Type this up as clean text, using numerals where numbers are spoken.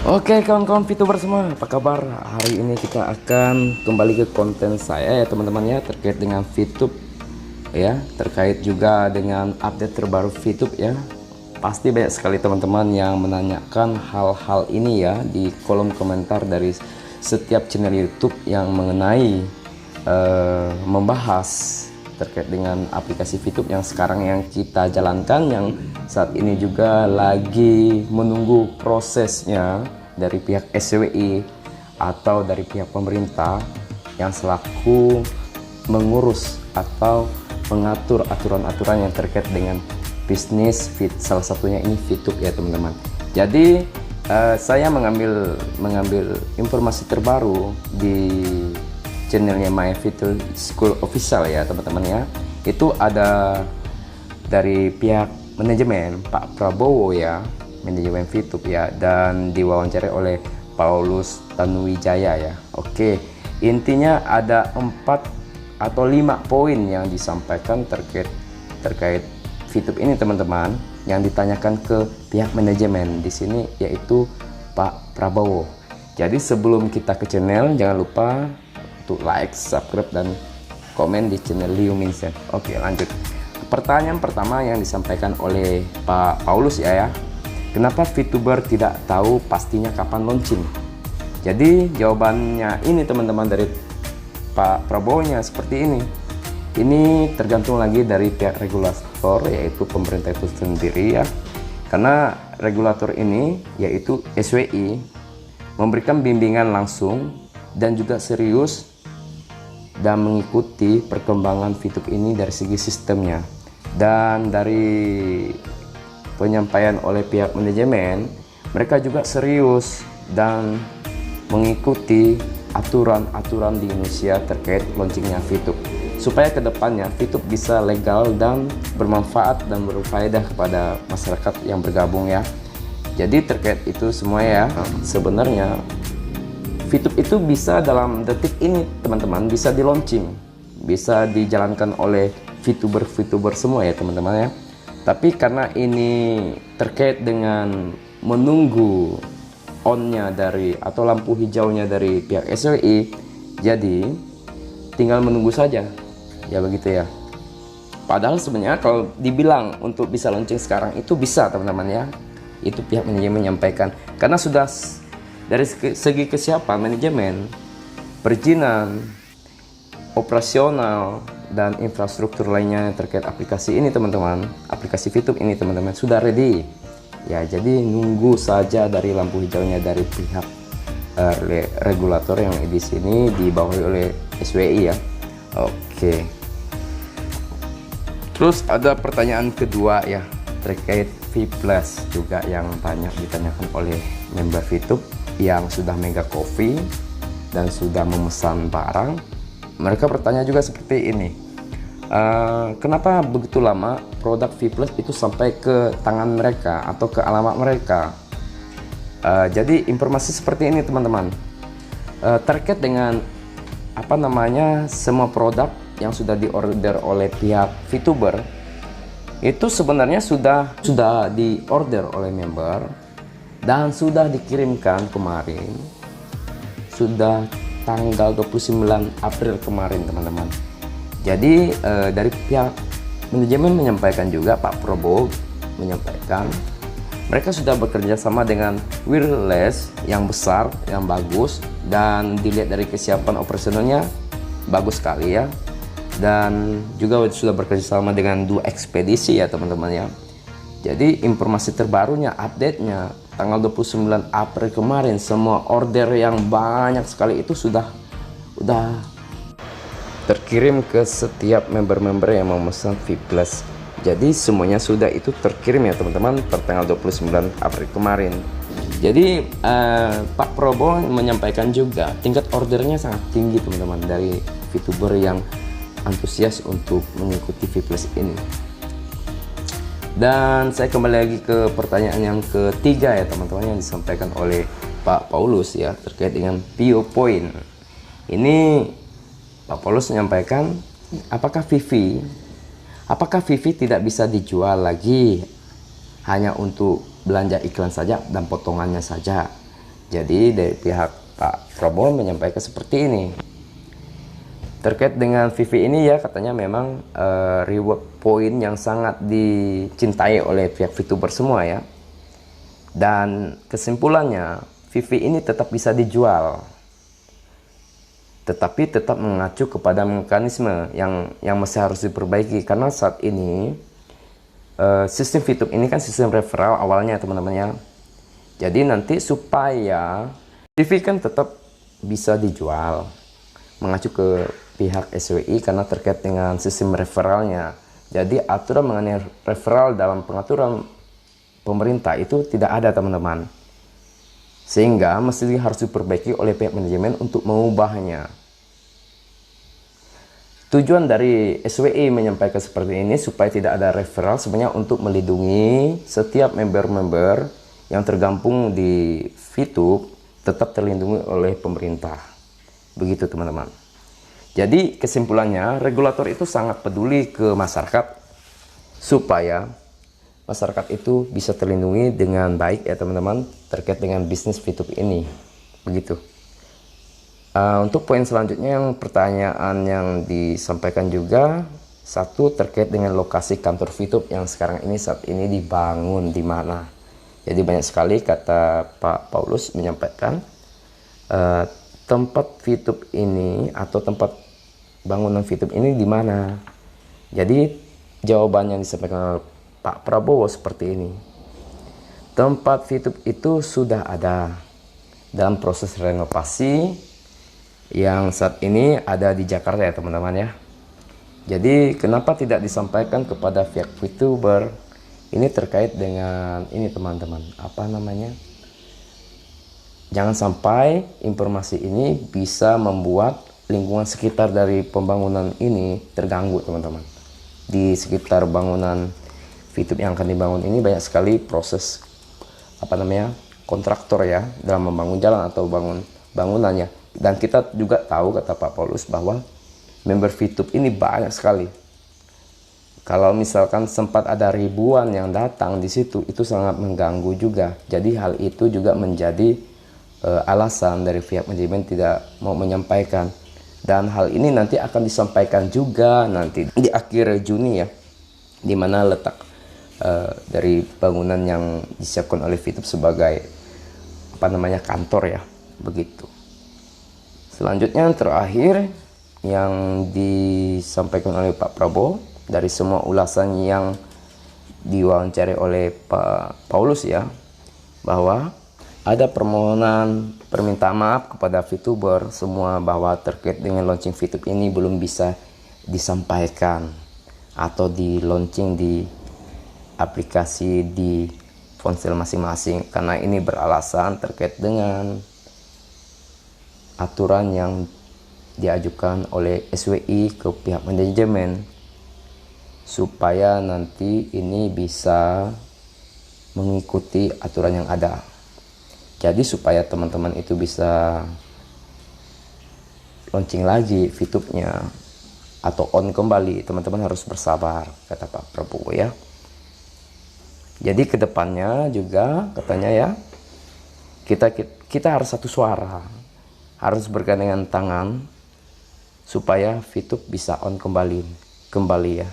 Oke kawan-kawan VTuber semua, apa kabar? Hari ini kita akan kembali ke konten saya ya teman-teman ya, terkait dengan VTube ya, terkait juga dengan update terbaru VTube ya. Pasti banyak sekali teman-teman yang menanyakan hal-hal ini ya di kolom komentar dari setiap channel YouTube yang mengenai membahas terkait dengan aplikasi VTube yang sekarang yang kita jalankan, yang saat ini juga lagi menunggu prosesnya dari pihak SWI atau dari pihak pemerintah yang selaku mengurus atau mengatur aturan-aturan yang terkait dengan bisnis salah satunya ini VTube ya teman-teman. Jadi saya mengambil informasi terbaru di channelnya My VTube School Official ya teman-teman ya. Itu ada dari pihak manajemen Pak Prabowo ya, manajemen VTube ya, dan diwawancarai oleh Paulus Tanuwijaya ya. Oke, intinya ada 4 atau 5 poin yang disampaikan terkait VTube ini teman-teman, yang ditanyakan ke pihak manajemen di sini yaitu Pak Prabowo. Jadi sebelum kita ke channel, jangan lupa untuk like, subscribe, dan komen di channel Liu Minsen. Oke, lanjut. Pertanyaan pertama yang disampaikan oleh Pak Paulus ya, kenapa VTuber tidak tahu pastinya kapan launching? Jadi jawabannya ini teman-teman dari Pak Prabowo-nya seperti ini. Ini tergantung lagi dari pihak regulator, yaitu pemerintah itu sendiri ya. Karena regulator ini yaitu SWI memberikan bimbingan langsung dan juga serius dan mengikuti perkembangan VTube ini dari segi sistemnya. Dan dari penyampaian oleh pihak manajemen, mereka juga serius dan mengikuti aturan-aturan di Indonesia terkait launchingnya VTube, supaya kedepannya VTube bisa legal dan bermanfaat dan berfaedah kepada masyarakat yang bergabung ya. Jadi terkait itu semua ya, sebenarnya VTube itu bisa dalam detik ini teman-teman, bisa di launching, bisa dijalankan oleh VTuber semua ya teman-teman ya. Tapi karena ini terkait dengan menunggu on-nya dari atau lampu hijaunya dari pihak SWI, jadi tinggal menunggu saja ya, begitu ya. Padahal sebenarnya kalau dibilang untuk bisa launching sekarang itu bisa teman-teman ya, itu pihak manajemen menyampaikan, karena sudah dari segi kesiapan manajemen, perizinan, operasional, dan infrastruktur lainnya terkait aplikasi ini teman-teman, aplikasi VTube ini teman-teman sudah ready ya. Jadi nunggu saja dari lampu hijaunya dari pihak regulator yang di sini dibawahi oleh SWI ya. Oke. Terus ada pertanyaan kedua ya, terkait V Plus juga yang banyak ditanyakan oleh member VTube yang sudah mega coffee dan sudah memesan barang. Mereka bertanya juga seperti ini, kenapa begitu lama produk V Plus itu sampai ke tangan mereka atau ke alamat mereka? Jadi informasi seperti ini teman-teman, terkait dengan apa namanya, semua produk yang sudah diorder oleh pihak VTuber itu sebenarnya sudah diorder oleh member dan sudah dikirimkan kemarin, sudah tanggal 29 April kemarin teman-teman. Jadi dari pihak manajemen menyampaikan juga, Pak Prabowo menyampaikan, mereka sudah bekerja sama dengan wireless yang besar, yang bagus, dan dilihat dari kesiapan operasionalnya bagus sekali ya. Dan juga sudah bekerja sama dengan 2 ekspedisi ya teman-teman ya. Jadi informasi terbarunya, update-nya tanggal 29 April kemarin, semua order yang banyak sekali itu sudah terkirim ke setiap member-member yang memesan V Plus. Jadi semuanya sudah itu terkirim ya teman-teman per tanggal 29 April kemarin. Jadi Pak Prabowo menyampaikan juga tingkat ordernya sangat tinggi teman-teman dari VTuber yang antusias untuk mengikuti V Plus ini. Dan saya kembali lagi ke pertanyaan yang ketiga ya teman-teman, yang disampaikan oleh Pak Paulus ya, terkait dengan Pio Point. Ini Pak Paulus menyampaikan, apakah Vivi tidak bisa dijual lagi hanya untuk belanja iklan saja dan potongannya saja? Jadi dari pihak Pak Prabowo menyampaikan seperti ini. Terkait dengan Vivi ini ya, katanya memang reward point yang sangat dicintai oleh pihak VTuber semua ya. Dan kesimpulannya, Vivi ini tetap bisa dijual, tetapi tetap mengacu kepada mekanisme yang masih harus diperbaiki. Karena saat ini sistem VTube ini kan sistem referral awalnya teman-teman ya. Jadi nanti supaya TV kan tetap bisa dijual, mengacu ke pihak SWI karena terkait dengan sistem referralnya. Jadi aturan mengenai referral dalam pengaturan pemerintah itu tidak ada teman-teman. Sehingga mesti harus diperbaiki oleh pihak manajemen untuk mengubahnya. Tujuan dari SWI menyampaikan seperti ini supaya tidak ada referral sebenarnya untuk melindungi setiap member-member yang tergabung di VTube tetap terlindungi oleh pemerintah. Begitu teman-teman. Jadi kesimpulannya, regulator itu sangat peduli ke masyarakat supaya masyarakat itu bisa terlindungi dengan baik ya teman-teman terkait dengan bisnis VTube ini. Begitu. Untuk poin selanjutnya, yang pertanyaan yang disampaikan juga, satu terkait dengan lokasi kantor VTube yang saat ini dibangun di mana. Jadi banyak sekali kata Pak Paulus menyampaikan tempat VTube ini atau tempat bangunan VTube ini di mana. Jadi jawabannya yang disampaikan oleh Pak Prabowo seperti ini. Tempat VTube itu sudah ada dalam proses renovasi yang saat ini ada di Jakarta ya teman-teman ya. Jadi kenapa tidak disampaikan kepada pihak VTuber? Ini terkait dengan ini teman-teman, apa namanya? Jangan sampai informasi ini bisa membuat lingkungan sekitar dari pembangunan ini terganggu teman-teman. Di sekitar bangunan VTube yang akan dibangun ini banyak sekali proses apa namanya kontraktor ya dalam membangun jalan atau bangunannya. Dan kita juga tahu kata Pak Paulus bahwa member VTube ini banyak sekali. Kalau misalkan sempat ada ribuan yang datang di situ, itu sangat mengganggu juga. Jadi hal itu juga menjadi alasan dari pihak manajemen tidak mau menyampaikan. Dan hal ini nanti akan disampaikan juga nanti di akhir Juni ya, di mana letak dari bangunan yang disiapkan oleh VTube sebagai apa namanya kantor ya, begitu. Selanjutnya yang terakhir yang disampaikan oleh Pak Prabowo. Dari semua ulasan yang diwawancari oleh Pak Paulus ya, bahwa ada permintaan maaf kepada VTuber semua bahwa terkait dengan launching VTube ini belum bisa disampaikan atau di launching di aplikasi di ponsel masing-masing karena ini beralasan terkait dengan aturan yang diajukan oleh SWI ke pihak manajemen supaya nanti ini bisa mengikuti aturan yang ada. Jadi supaya teman-teman itu bisa launching lagi VTube-nya atau on kembali, teman-teman harus bersabar, kata Pak Prabowo ya. Jadi kedepannya juga katanya ya, kita harus satu suara, harus bergandengan tangan supaya VTube bisa on kembali ya.